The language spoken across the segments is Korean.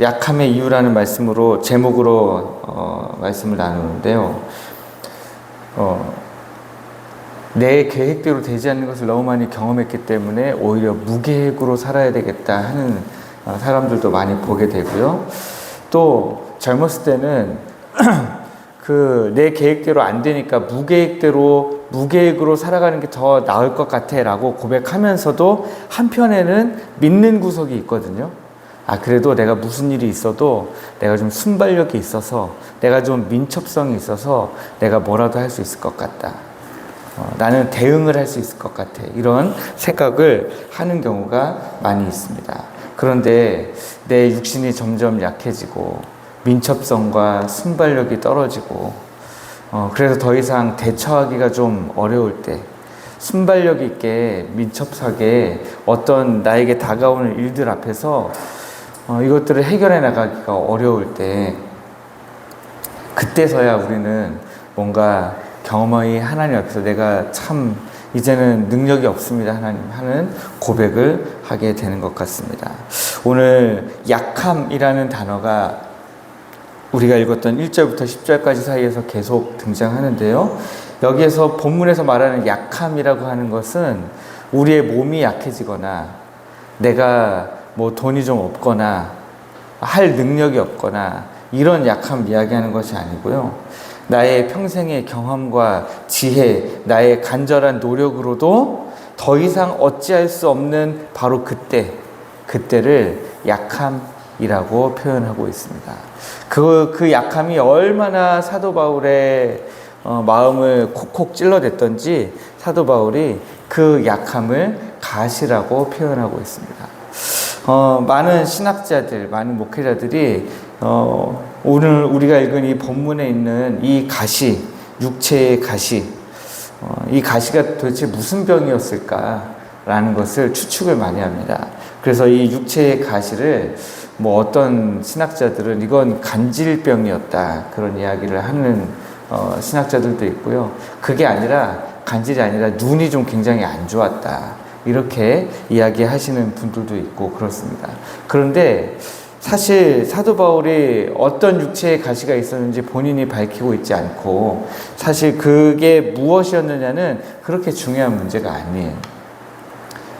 약함의 이유라는 말씀으로 제목으로 말씀을 나누는데요. 내 계획대로 되지 않는 것을 너무 많이 경험했기 때문에 오히려 무계획으로 살아야 되겠다 하는 사람들도 많이 보게 되고요. 또 젊었을 때는 내 계획대로 안 되니까 무계획으로 살아가는 게 더 나을 것 같아 라고 고백하면서도 한편에는 믿는 구석이 있거든요. 그래도 내가 무슨 일이 있어도 내가 좀 순발력이 있어서, 내가 좀 민첩성이 있어서 내가 뭐라도 할 수 있을 것 같다. 나는 대응을 할 수 있을 것 같아. 이런 생각을 하는 경우가 많이 있습니다. 그런데 내 육신이 점점 약해지고 민첩성과 순발력이 떨어지고 그래서 더 이상 대처하기가 좀 어려울 때, 순발력 있게 민첩하게 어떤 나에게 다가오는 일들 앞에서 이것들을 해결해 나가기가 어려울 때, 그때서야 우리는 뭔가 경험의 하나님 앞에서 내가 참 이제는 능력이 없습니다 하나님 하는 고백을 하게 되는 것 같습니다. 오늘 약함이라는 단어가 우리가 읽었던 1절부터 10절까지 사이에서 계속 등장하는데요. 여기에서 본문에서 말하는 약함이라고 하는 것은 우리의 몸이 약해지거나 내가 뭐 돈이 좀 없거나 할 능력이 없거나 이런 약함 이야기하는 것이 아니고요. 나의 평생의 경험과 지혜, 나의 간절한 노력으로도 더 이상 어찌할 수 없는 바로 그때를 약함이라고 표현하고 있습니다. 그 약함이 얼마나 사도 바울의 마음을 콕콕 찔러댔던지 사도 바울이 그 약함을 가시라고 표현하고 있습니다. 많은 신학자들, 많은 목회자들이 오늘 우리가 읽은 이 본문에 있는 이 가시, 육체의 가시, 이 가시가 도대체 무슨 병이었을까라는 것을 추측을 많이 합니다. 그래서 이 육체의 가시를 어떤 신학자들은 이건 간질병이었다 그런 이야기를 하는 신학자들도 있고요. 그게 아니라 간질이 아니라 눈이 좀 굉장히 안 좋았다 이렇게 이야기하시는 분들도 있고 그렇습니다. 그런데 사실 사도 바울이 어떤 육체의 가시가 있었는지 본인이 밝히고 있지 않고 사실 그게 무엇이었느냐는 그렇게 중요한 문제가 아니에요.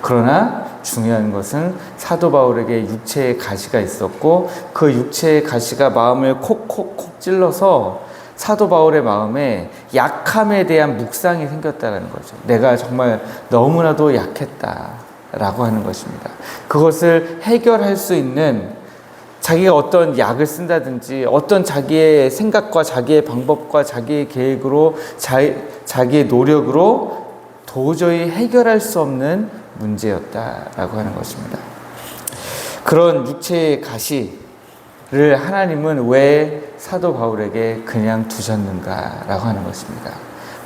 그러나 중요한 것은 사도 바울에게 육체의 가시가 있었고 그 육체의 가시가 마음을 콕콕콕 찔러서 사도 바울의 마음에 약함에 대한 묵상이 생겼다는 거죠. 내가 정말 너무나도 약했다라고 하는 것입니다. 그것을 해결할 수 있는 자기가 어떤 약을 쓴다든지 어떤 자기의 생각과 자기의 방법과 자기의 계획으로 자기의 노력으로 도저히 해결할 수 없는 문제였다라고 하는 것입니다. 그런 육체의 가시를 하나님은 왜 사도 바울에게 그냥 두셨는가라고 하는 것입니다.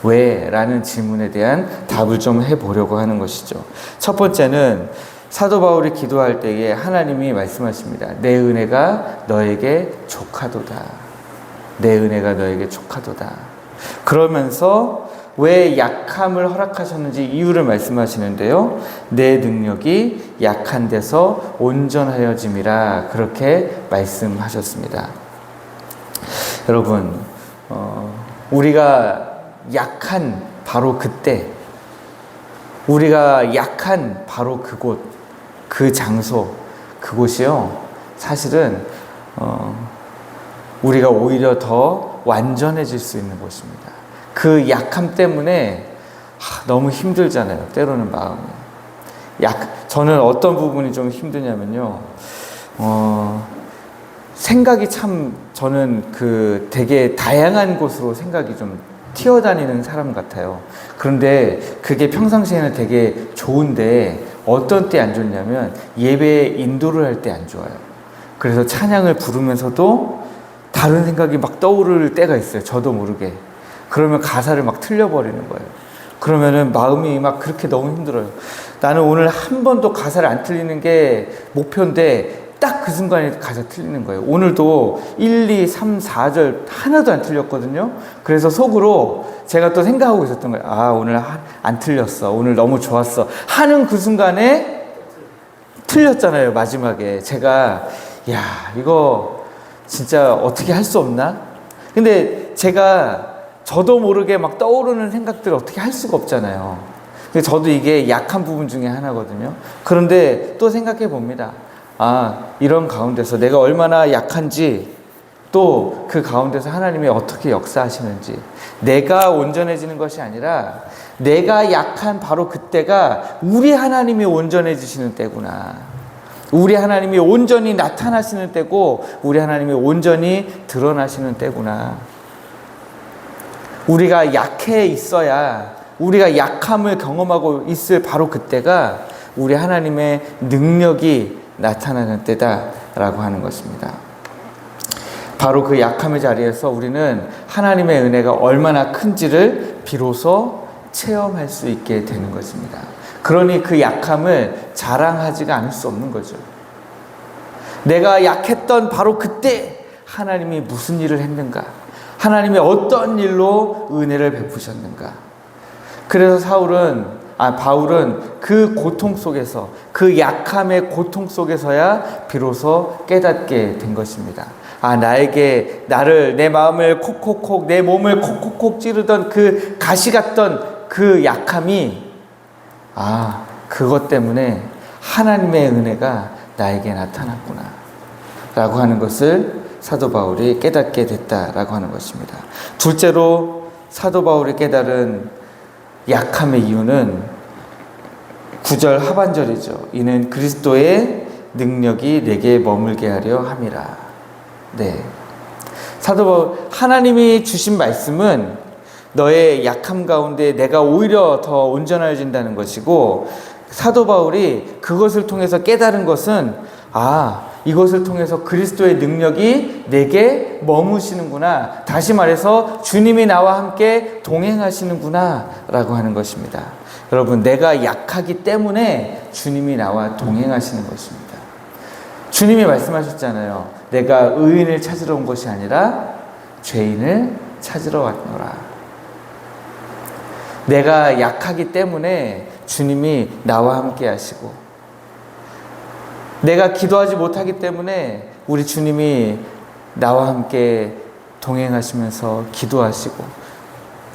왜? 라는 질문에 대한 답을 좀 해보려고 하는 것이죠. 첫 번째는 사도 바울이 기도할 때에 하나님이 말씀하십니다. 내 은혜가 너에게 족하도다. 내 은혜가 너에게 족하도다. 그러면서 왜 약함을 허락하셨는지 이유를 말씀하시는데요. 내 능력이 약한 데서 온전하여짐이라 그렇게 말씀하셨습니다. 여러분, 우리가 약한 바로 그때, 우리가 약한 바로 그곳, 그 장소, 그곳이요. 사실은 우리가 오히려 더 완전해질 수 있는 곳입니다. 그 약함 때문에 너무 힘들잖아요. 때로는 마음이. 저는 어떤 부분이 좀 힘드냐면요. 생각이 참 저는 되게 다양한 곳으로 생각이 좀 튀어다니는 사람 같아요. 그런데 그게 평상시에는 되게 좋은데 어떤 때 안 좋냐면 예배에 인도를 할 때 안 좋아요. 그래서 찬양을 부르면서도 다른 생각이 막 떠오를 때가 있어요. 저도 모르게. 그러면 가사를 막 틀려버리는 거예요. 그러면은 마음이 막 그렇게 너무 힘들어요. 나는 오늘 한 번도 가사를 안 틀리는 게 목표인데 딱 그 순간에 가사 틀리는 거예요. 오늘도 1, 2, 3, 4절 하나도 안 틀렸거든요. 그래서 속으로 제가 또 생각하고 있었던 거예요. 오늘 안 틀렸어. 오늘 너무 좋았어. 하는 그 순간에 틀렸잖아요. 마지막에 제가 야, 이거 진짜 어떻게 할 수 없나? 근데 저도 모르게 막 떠오르는 생각들을 어떻게 할 수가 없잖아요. 근데 저도 이게 약한 부분 중에 하나거든요. 그런데 또 생각해 봅니다. 이런 가운데서 내가 얼마나 약한지, 또 그 가운데서 하나님이 어떻게 역사하시는지, 내가 온전해지는 것이 아니라 내가 약한 바로 그때가 우리 하나님이 온전해지시는 때구나. 우리 하나님이 온전히 나타나시는 때고, 우리 하나님이 온전히 드러나시는 때구나. 우리가 약해 있어야, 우리가 약함을 경험하고 있을 바로 그때가 우리 하나님의 능력이 나타나는 때다라고 하는 것입니다. 바로 그 약함의 자리에서 우리는 하나님의 은혜가 얼마나 큰지를 비로소 체험할 수 있게 되는 것입니다. 그러니 그 약함을 자랑하지가 않을 수 없는 거죠. 내가 약했던 바로 그때 하나님이 무슨 일을 했는가, 하나님이 어떤 일로 은혜를 베푸셨는가. 그래서 바울은 그 고통 속에서, 그 약함의 고통 속에서야 비로소 깨닫게 된 것입니다. 내 마음을 콕콕콕, 내 몸을 콕콕콕 찌르던 그 가시 같던 그 약함이, 그것 때문에 하나님의 은혜가 나에게 나타났구나 라고 하는 것을 사도 바울이 깨닫게 됐다라고 하는 것입니다. 둘째로 사도 바울이 깨달은 약함의 이유는 9절 하반절이죠. 이는 그리스도의 능력이 내게 머물게 하려 함이라. 네. 사도 바울, 하나님이 주신 말씀은 너의 약함 가운데 내가 오히려 더 온전해진다는 것이고, 사도 바울이 그것을 통해서 깨달은 것은 이것을 통해서 그리스도의 능력이 내게 머무시는구나. 다시 말해서 주님이 나와 함께 동행하시는구나 라고 하는 것입니다. 여러분, 내가 약하기 때문에 주님이 나와 동행하시는 것입니다. 주님이 말씀하셨잖아요. 내가 의인을 찾으러 온 것이 아니라 죄인을 찾으러 왔노라. 내가 약하기 때문에 주님이 나와 함께 하시고, 내가 기도하지 못하기 때문에 우리 주님이 나와 함께 동행하시면서 기도하시고,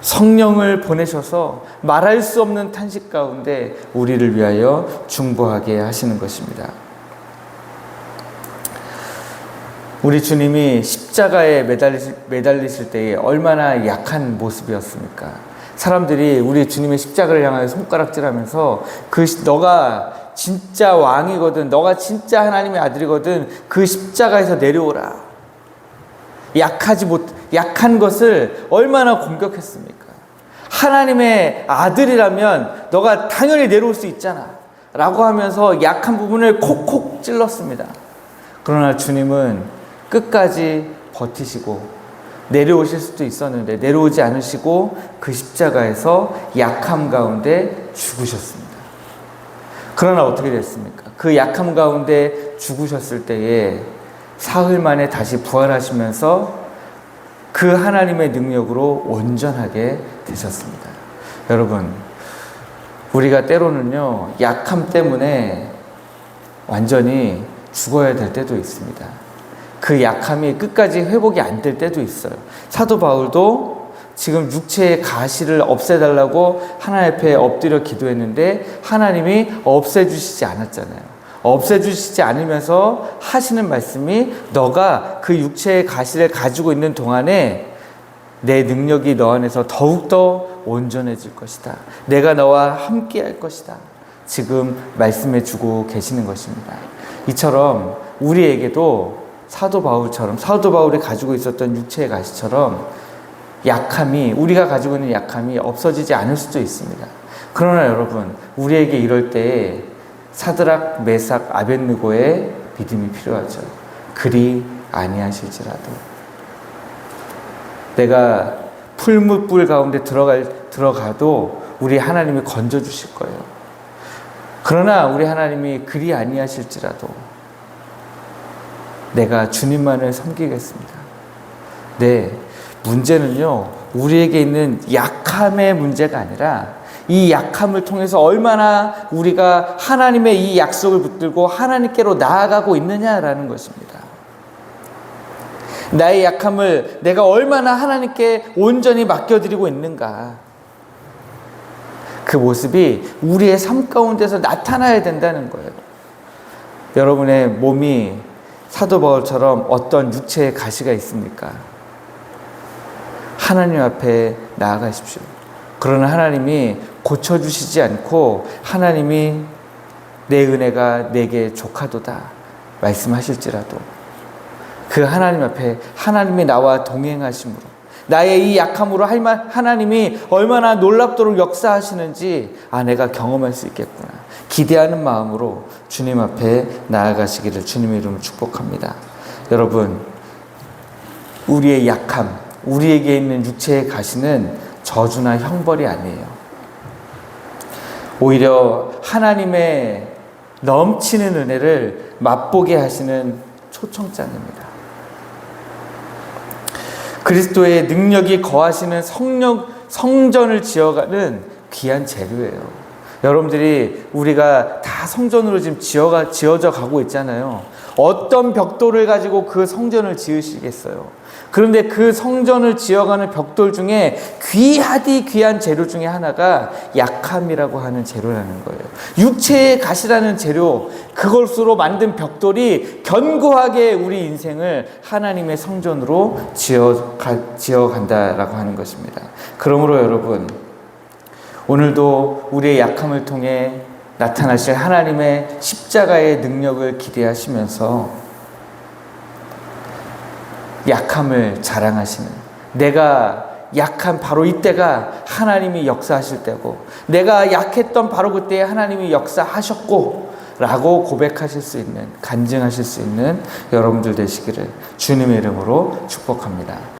성령을 보내셔서 말할 수 없는 탄식 가운데 우리를 위하여 중보하게 하시는 것입니다. 우리 주님이 십자가에 매달리실 때에 얼마나 약한 모습이었습니까? 사람들이 우리 주님의 십자가를 향하여 손가락질하면서 너가 진짜 왕이거든, 너가 진짜 하나님의 아들이거든, 그 십자가에서 내려오라. 약한 것을 얼마나 공격했습니까? 하나님의 아들이라면 너가 당연히 내려올 수 있잖아 라고 하면서 약한 부분을 콕콕 찔렀습니다. 그러나 주님은 끝까지 버티시고, 내려오실 수도 있었는데 내려오지 않으시고 그 십자가에서 약함 가운데 죽으셨습니다. 그러나 어떻게 됐습니까? 그 약함 가운데 죽으셨을 때에 사흘 만에 다시 부활하시면서 그 하나님의 능력으로 온전하게 되셨습니다. 여러분, 우리가 때로는요, 약함 때문에 완전히 죽어야 될 때도 있습니다. 그 약함이 끝까지 회복이 안 될 때도 있어요. 사도 바울도 지금 육체의 가시를 없애달라고 하나님 앞에 엎드려 기도했는데 하나님이 없애주시지 않았잖아요. 없애주시지 않으면서 하시는 말씀이, 너가 그 육체의 가시를 가지고 있는 동안에 내 능력이 너 안에서 더욱더 온전해질 것이다. 내가 너와 함께 할 것이다. 지금 말씀해 주고 계시는 것입니다. 이처럼 우리에게도 사도 바울이 가지고 있었던 육체의 가시처럼 우리가 가지고 있는 약함이 없어지지 않을 수도 있습니다. 그러나 여러분, 우리에게 이럴 때에 사드락, 메삭, 아벳느고의 믿음이 필요하죠. 그리 아니하실지라도. 내가 풀무불 가운데 들어가도 우리 하나님이 건져주실 거예요. 그러나 우리 하나님이 그리 아니하실지라도 내가 주님만을 섬기겠습니다. 네, 문제는요, 우리에게 있는 약함의 문제가 아니라 이 약함을 통해서 얼마나 우리가 하나님의 이 약속을 붙들고 하나님께로 나아가고 있느냐라는 것입니다. 나의 약함을 내가 얼마나 하나님께 온전히 맡겨드리고 있는가. 그 모습이 우리의 삶 가운데서 나타나야 된다는 거예요. 여러분의 몸이 사도 바울처럼 어떤 육체의 가시가 있습니까? 하나님 앞에 나아가십시오. 그러나 하나님이 고쳐주시지 않고 하나님이 내 은혜가 내게 족하도다 말씀하실지라도 그 하나님 앞에 하나님이 나와 동행하심으로 나의 이 약함으로 하나님이 얼마나 놀랍도록 역사하시는지 내가 경험할 수 있겠구나 기대하는 마음으로 주님 앞에 나아가시기를 주님의 이름으로 축복합니다. 여러분, 우리의 약함, 우리에게 있는 육체의 가시는 저주나 형벌이 아니에요. 오히려 하나님의 넘치는 은혜를 맛보게 하시는 초청장입니다. 그리스도의 능력이 거하시는 성전을 지어가는 귀한 재료예요. 여러분들이 우리가 다 성전으로 지금 지어져 가고 있잖아요. 어떤 벽돌을 가지고 그 성전을 지으시겠어요? 그런데 그 성전을 지어가는 벽돌 중에 귀하디 귀한 재료 중에 하나가 약함이라고 하는 재료라는 거예요. 육체의 가시라는 재료, 그것으로 만든 벽돌이 견고하게 우리 인생을 하나님의 성전으로 지어간다라고 하는 것입니다. 그러므로 여러분, 오늘도 우리의 약함을 통해 나타나실 하나님의 십자가의 능력을 기대하시면서 약함을 자랑하시는, 내가 약한 바로 이때가 하나님이 역사하실 때고 내가 약했던 바로 그때에 하나님이 역사하셨고 라고 고백하실 수 있는, 간증하실 수 있는 여러분들 되시기를 주님의 이름으로 축복합니다.